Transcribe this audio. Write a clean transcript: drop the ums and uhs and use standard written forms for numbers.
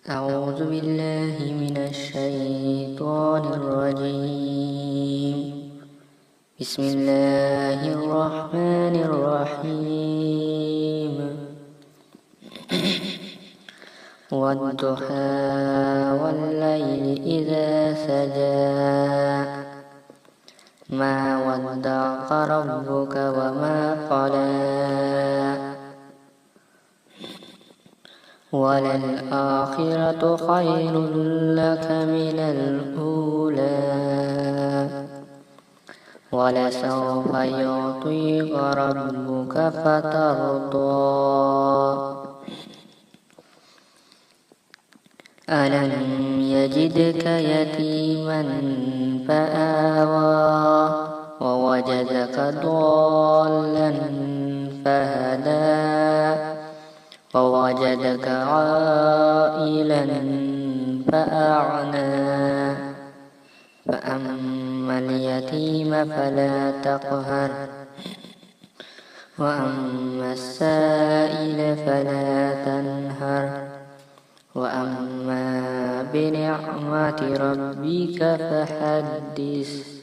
أعوذ بالله من الشيطان الرجيم. بسم الله الرحمن الرحيم. والضحى والليل إذا سجى ما ودعك ربك وما قلى وللآخرة خير لك من الأولى ولسوف يعطيك ربك فترضى ألم يجدك يتيما فآوى ووجدك ضالا فهدى ووجدك عائلا فأغنى فأما اليتيم فلا تقهر وأما السائل فلا تنهر وأما بنعمة ربك فحدث.